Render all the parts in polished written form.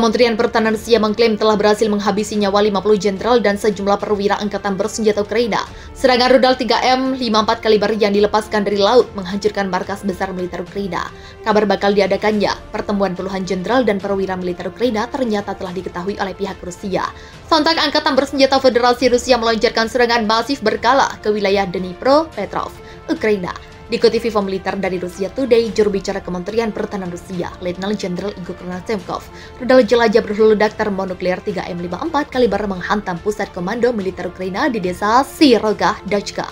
Kementerian Pertahanan Rusia mengklaim telah berhasil menghabisi nyawa 50 jenderal dan sejumlah perwira angkatan bersenjata Ukraina. Serangan rudal 3M54 kaliber yang dilepaskan dari laut menghancurkan markas besar militer Ukraina. Kabar bakal diadakannya pertemuan puluhan jenderal dan perwira militer Ukraina ternyata telah diketahui oleh pihak Rusia. Sontak Angkatan Bersenjata Federasi Rusia melancarkan serangan masif berkala ke wilayah Dnipropetrovsk, Ukraina. Dikutip Info Militer dari Rusia Today, juru bicara Kementerian Pertahanan Rusia, Letnan Jenderal Igor Konashenkov, rudal jelajah berhulu ledak termonuklear 3M54 kaliber menghantam pusat komando militer Ukraina di desa Siroga-Dachka.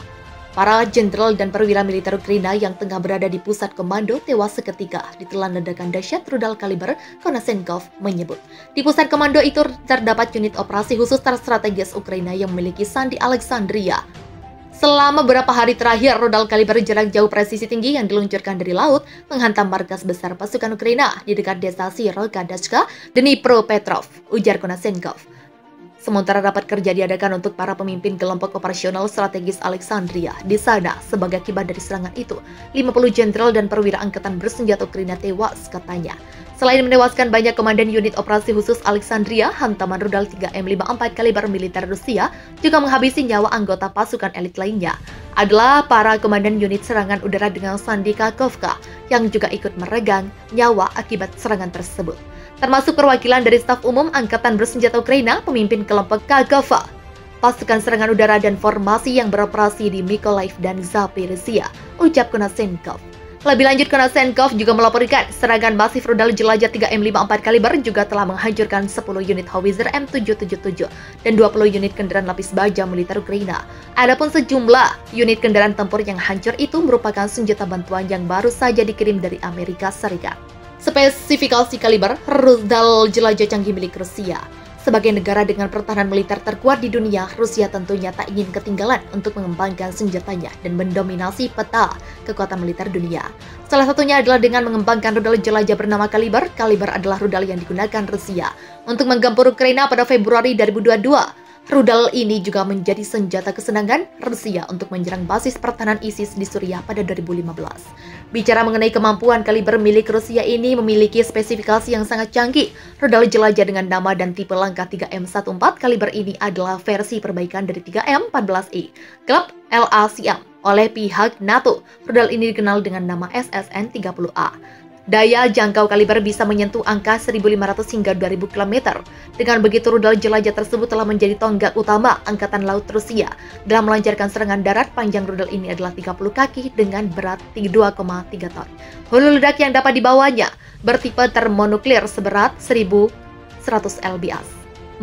Para jenderal dan perwira militer Ukraina yang tengah berada di pusat komando tewas seketika ditelan ledakan dahsyat rudal kaliber, Konashenkov menyebut. Di pusat komando itu terdapat unit operasi khusus terstrategis Ukraina yang memiliki sandi Alexandria. Selama beberapa hari terakhir, rudal kaliber jarak jauh presisi tinggi yang diluncurkan dari laut menghantam markas besar pasukan Ukraina di dekat desa Siroga-Dachka, Dnipropetrovsk, ujar Konashenkov. Sementara rapat kerja diadakan untuk para pemimpin kelompok operasional strategis Alexandria di sana sebagai akibat dari serangan itu. 50 jenderal dan perwira angkatan bersenjata Ukraina tewas, katanya. Selain menewaskan banyak komandan unit operasi khusus Alexandria, hantaman rudal 3M54 kaliber militer Rusia juga menghabisi nyawa anggota pasukan elit lainnya. Adalah para komandan unit serangan udara dengan sandi Kakhovka yang juga ikut meregang nyawa akibat serangan tersebut. Termasuk perwakilan dari staf umum Angkatan Bersenjata Ukraina, pemimpin kelompok Kakhovka, pasukan serangan udara dan formasi yang beroperasi di Mykolaiv dan Zaporizhia, ucap Konashenkov. Lebih lanjut, Konashenkov juga melaporkan serangan masif rudal jelajah 3M54 kaliber juga telah menghancurkan 10 unit howitzer M777 dan 20 unit kendaraan lapis baja militer Ukraina. Adapun sejumlah unit kendaraan tempur yang hancur itu merupakan senjata bantuan yang baru saja dikirim dari Amerika Serikat. Spesifikasi kaliber rudal jelajah canggih milik Rusia. Sebagai negara dengan pertahanan militer terkuat di dunia, Rusia tentunya tak ingin ketinggalan untuk mengembangkan senjatanya dan mendominasi peta kekuatan militer dunia. Salah satunya adalah dengan mengembangkan rudal jelajah bernama Kaliber. Kaliber adalah rudal yang digunakan Rusia untuk menggempur Ukraina pada Februari 2022. Rudal ini juga menjadi senjata kesenangan Rusia untuk menyerang basis pertahanan ISIS di Suriah pada 2015. Bicara mengenai kemampuan kaliber milik Rusia ini memiliki spesifikasi yang sangat canggih. Rudal jelajah dengan nama dan tipe langkah 3M14 kaliber ini adalah versi perbaikan dari 3M14E, klub LACM oleh pihak NATO. Rudal ini dikenal dengan nama SSN-30A. Daya jangkau kaliber bisa menyentuh angka 1.500 hingga 2.000 km. Dengan begitu, rudal jelajah tersebut telah menjadi tonggak utama Angkatan Laut Rusia dalam melancarkan serangan darat. Panjang rudal ini adalah 30 kaki dengan berat 2,3 ton. Hulu ledak yang dapat dibawanya bertipe termonuklear seberat 1.100 lbs.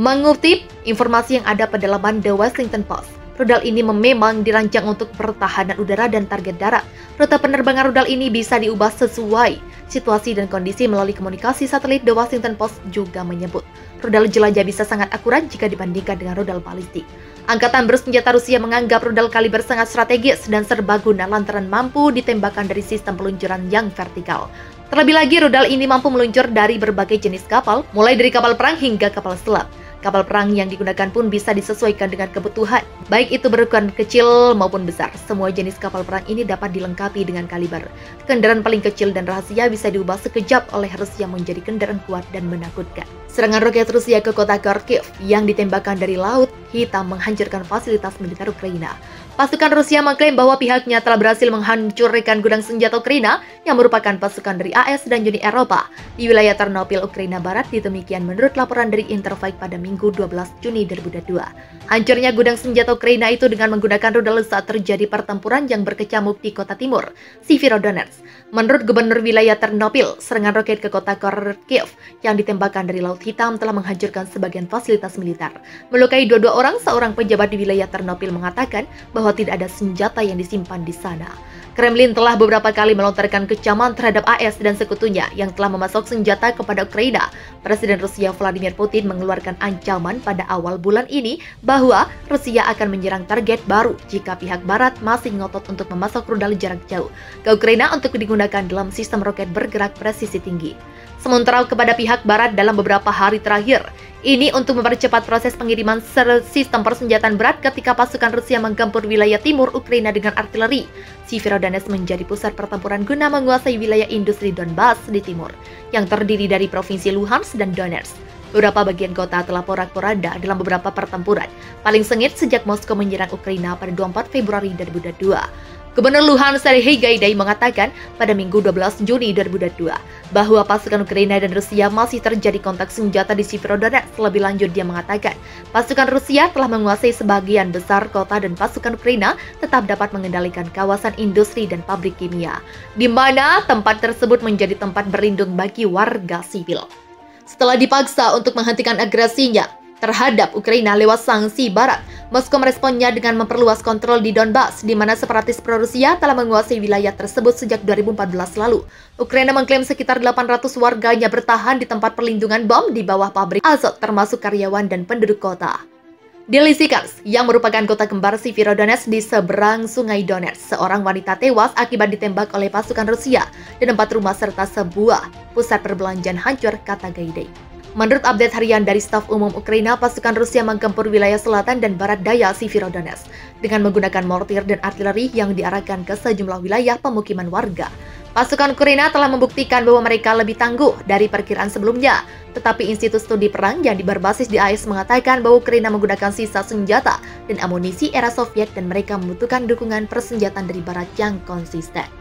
Mengutip informasi yang ada pada laman The Washington Post, rudal ini memang dirancang untuk pertahanan udara dan target darat. Rute penerbangan rudal ini bisa diubah sesuai situasi dan kondisi melalui komunikasi satelit. The Washington Post juga menyebut rudal jelajah bisa sangat akurat jika dibandingkan dengan rudal balistik. Angkatan Bersenjata Rusia menganggap rudal kaliber sangat strategis dan serbaguna lantaran mampu ditembakkan dari sistem peluncuran yang vertikal. Terlebih lagi, rudal ini mampu meluncur dari berbagai jenis kapal, mulai dari kapal perang hingga kapal selam. Kapal perang yang digunakan pun bisa disesuaikan dengan kebutuhan, baik itu berukuran kecil maupun besar. Semua jenis kapal perang ini dapat dilengkapi dengan kaliber. Kendaraan paling kecil dan rahasia bisa diubah sekejap oleh Rusia menjadi kendaraan kuat dan menakutkan. Serangan roket Rusia ke kota Kharkiv yang ditembakkan dari Laut Hitam menghancurkan fasilitas militer Ukraina. Pasukan Rusia mengklaim bahwa pihaknya telah berhasil menghancurkan gudang senjata Ukraina yang merupakan pasukan dari AS dan Uni Eropa di wilayah Ternopil, Ukraina Barat. Demikian menurut laporan dari Interfax pada Minggu 12 Juni 2022. Hancurnya gudang senjata Ukraina itu dengan menggunakan rudal saat terjadi pertempuran yang berkecamuk di kota timur, Severodonetsk. Menurut Gubernur wilayah Ternopil, serangan roket ke kota Kharkiv yang ditembakkan dari Laut Hitam telah menghancurkan sebagian fasilitas militer, melukai 22 orang. Seorang pejabat di wilayah Ternopil mengatakan bahwa tidak ada senjata yang disimpan di sana. Kremlin telah beberapa kali melontarkan kecaman terhadap AS dan sekutunya yang telah memasok senjata kepada Ukraina. Presiden Rusia Vladimir Putin mengeluarkan ancaman pada awal bulan ini bahwa Rusia akan menyerang target baru jika pihak Barat masih ngotot untuk memasok rudal jarak jauh ke Ukraina untuk digunakan dalam sistem roket bergerak presisi tinggi. Sementara kepada pihak Barat dalam beberapa hari terakhir, ini untuk mempercepat proses pengiriman sistem persenjataan berat ketika pasukan Rusia menggempur wilayah timur Ukraina dengan artileri. Severodonetsk menjadi pusat pertempuran guna menguasai wilayah industri Donbas di timur, yang terdiri dari provinsi Luhansk dan Donetsk. Beberapa bagian kota telah porak-poranda dalam beberapa pertempuran, paling sengit sejak Moskow menyerang Ukraina pada 24 Februari 2022. Gubernur Luhansk Serhiy Gaidai mengatakan pada Minggu 12 Juni 2022 bahwa pasukan Ukraina dan Rusia masih terjadi kontak senjata di Severodonetsk. Lebih lanjut, dia mengatakan pasukan Rusia telah menguasai sebagian besar kota dan pasukan Ukraina tetap dapat mengendalikan kawasan industri dan pabrik kimia, di mana tempat tersebut menjadi tempat berlindung bagi warga sipil. Setelah dipaksa untuk menghentikan agresinya terhadap Ukraina lewat sanksi Barat, Moskow meresponnya dengan memperluas kontrol di Donbas, di mana separatis pro-Rusia telah menguasai wilayah tersebut sejak 2014 lalu. Ukraina mengklaim sekitar 800 warganya bertahan di tempat perlindungan bom di bawah pabrik Azot, termasuk karyawan dan penduduk kota. Di Lysychansk, yang merupakan kota kembar Severodonetsk di seberang Sungai Donetsk, seorang wanita tewas akibat ditembak oleh pasukan Rusia dan 4 rumah serta sebuah pusat perbelanjaan hancur, kata Gaidai. Menurut update harian dari staf umum Ukraina, pasukan Rusia menggempur wilayah selatan dan barat daya Severodonetsk dengan menggunakan mortir dan artileri yang diarahkan ke sejumlah wilayah pemukiman warga. Pasukan Ukraina telah membuktikan bahwa mereka lebih tangguh dari perkiraan sebelumnya, tetapi Institut Studi Perang yang berbasis di AS mengatakan bahwa Ukraina menggunakan sisa senjata dan amunisi era Soviet dan mereka membutuhkan dukungan persenjataan dari Barat yang konsisten.